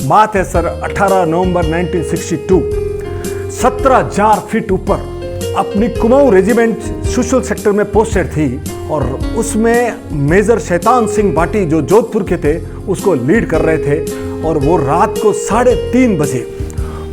बात है सर 18 नवंबर 1962। 17,000 फीट ऊपर अपनी कुमाऊं रेजिमेंट सुशल सेक्टर में पोस्टेड थी और उसमें मेजर शैतान सिंह भाटी जो जोधपुर के थे उसको लीड कर रहे थे। और वो रात को 3:30 बजे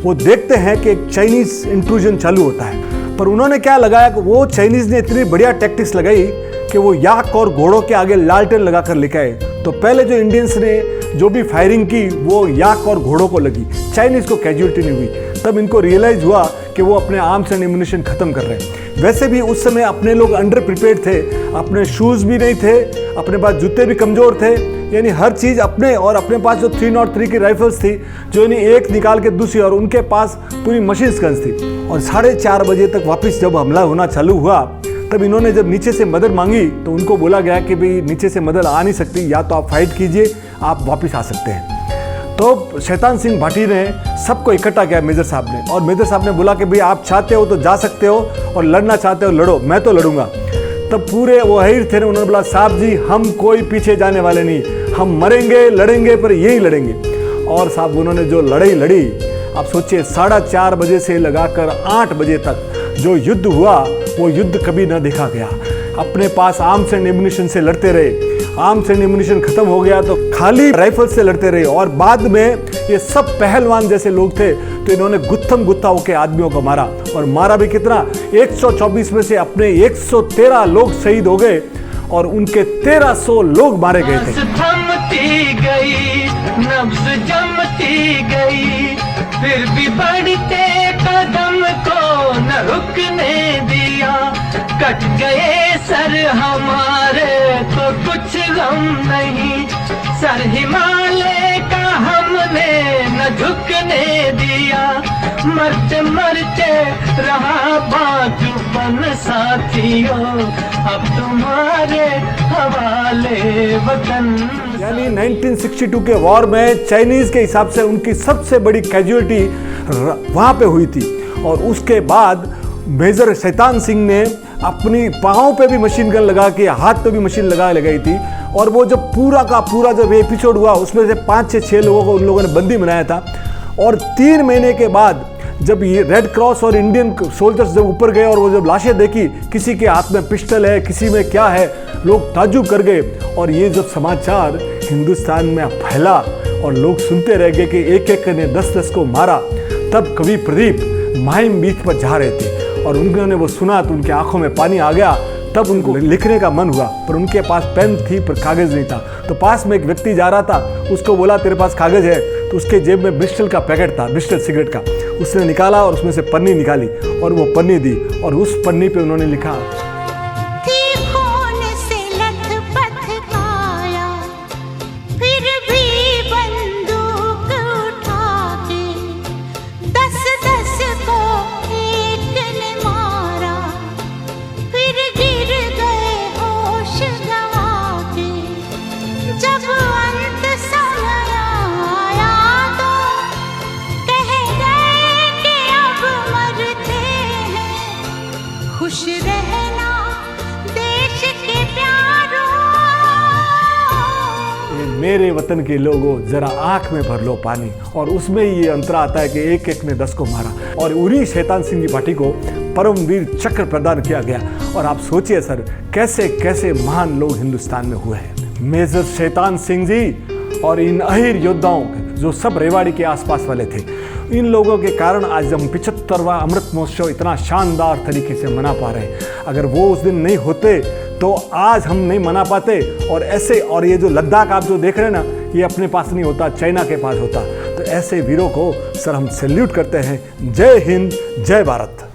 वो देखते हैं कि एक चाइनीज इंट्रूजन चालू होता है। पर उन्होंने क्या लगाया कि वो चाइनीज ने इतनी बढ़िया टैक्टिक्स लगाई कि वो याक और घोड़ों के आगे लालटेन लगाकर लेके आए। तो पहले जो इंडियंस ने जो भी फायरिंग की वो याक और घोड़ों को लगी, चाइनीज को कैजुअलिटी नहीं हुई। तब इनको रियलाइज हुआ कि वो अपने आर्म्स एंड एम्यूनिशन खत्म कर रहे हैं। वैसे भी उस समय अपने लोग अंडर प्रिपेयर्ड थे, अपने शूज़ भी नहीं थे, अपने पास जूते भी कमज़ोर थे, यानी हर चीज़ अपने। और अपने पास जो 303 की राइफल्स थी जो यानी एक निकाल के दूसरी, और उनके पास पूरी मशीन गन्स थी। और 4:30 बजे तक वापस जब हमला होना चालू हुआ तब इन्होंने जब नीचे से मदद मांगी तो उनको बोला गया कि भाई नीचे से मदद आ नहीं सकती, या तो आप फाइट कीजिए, आप वापस आ सकते हैं। तो शैतान सिंह भाटी ने सबको इकट्ठा किया मेजर साहब ने, और मेजर साहब ने बोला कि भाई आप चाहते हो तो जा सकते हो और लड़ना चाहते हो लड़ो, मैं तो लड़ूंगा। तब पूरे वो अहीर थे, उन्होंने बोला साहब जी हम कोई पीछे जाने वाले नहीं, हम मरेंगे लड़ेंगे पर यही लड़ेंगे। और साहब उन्होंने जो लड़ाई लड़ी, आप सोचिए 4:30 बजे से लगाकर 8 बजे तक जो युद्ध हुआ वो युद्ध कभी न देखा गया। अपने पास आर्म्स एंड एम्यूनिशन से लड़ते रहे, आर्म्स एंड एम्यूनिशन खत्म हो गया तो खाली राइफल से लड़ते रहे। और बाद में ये सब पहलवान जैसे लोग थे तो इन्होंने गुत्थम गुत्था होकर आदमियों को मारा, और मारा भी कितना, 124 में से अपने 113 लोग शहीद हो गए और उनके 1300 लोग मारे गए थे। थमती गई, नब्ज जमती गई, फिर भी बढ़ते कदम को न रुकने दिया। कट गए सर हमारे तो कुछ गम नहीं, सर हिमालय का हमने न झुकने दिया। मरते मरते रहा बाजूपन साथियों, अब तुम्हारे हवाले वतन। यानी 1962 के वॉर में चाइनीज के हिसाब से उनकी सबसे बड़ी कैजुअलिटी वहाँ पे हुई थी। और उसके बाद मेजर शैतान सिंह ने अपनी पाँव पे भी मशीन गन लगा के, हाथ पे भी मशीन लगाई थी। और वो जब पूरा का पूरा जब एपिसोड हुआ उसमें से 5 से 6 लोगों को उन लोगों ने बंदी बनाया था। और 3 महीने के बाद जब ये रेड क्रॉस और इंडियन सोल्जर्स जब ऊपर गए और वो जब लाशें देखी, किसी के हाथ में पिस्टल है, किसी में क्या है, लोग ताज्जुब कर गए। और ये जब समाचार हिंदुस्तान में फैला और लोग सुनते रह गए कि एक एक ने 10-10 को मारा, तब कवि प्रदीप माहिम बीच पर जा रहे थे और उन्होंने वो सुना तो उनकी आंखों में पानी आ गया। तब उनको लिखने का मन हुआ पर उनके पास पेन थी पर कागज़ नहीं था। तो पास में एक व्यक्ति जा रहा था, उसको बोला तेरे पास कागज़ है? तो उसके जेब में ब्रिस्टल का पैकेट था, ब्रिस्टल सिगरेट का। उसने निकाला और उसमें से पन्नी निकाली और वो पन्नी दी, और उस पन्नी पे उन्होंने लिखा, खुश रहना देश के प्यारों। मेरे वतन के लोगों जरा आंख में भर लो पानी। और उसमें ये अंतरा आता है कि एक एक ने 10 को मारा, और उन्हीं शैतान सिंह जी भाटी को परमवीर चक्र प्रदान किया गया। और आप सोचिए सर कैसे कैसे महान लोग हिंदुस्तान में हुए हैं। मेजर शैतान सिंह जी और इन अहीर योद्धाओं जो सब रेवाड़ी के आसपास वाले थे, इन लोगों के कारण आज हम 75वां अमृत महोत्सव इतना शानदार तरीके से मना पा रहे हैं। अगर वो उस दिन नहीं होते तो आज हम नहीं मना पाते। और ऐसे, और ये जो लद्दाख आप जो देख रहे हैं ना, ये अपने पास नहीं होता, चाइना के पास होता। तो ऐसे वीरों को सर हम सैल्यूट करते हैं। जय हिंद, जय भारत।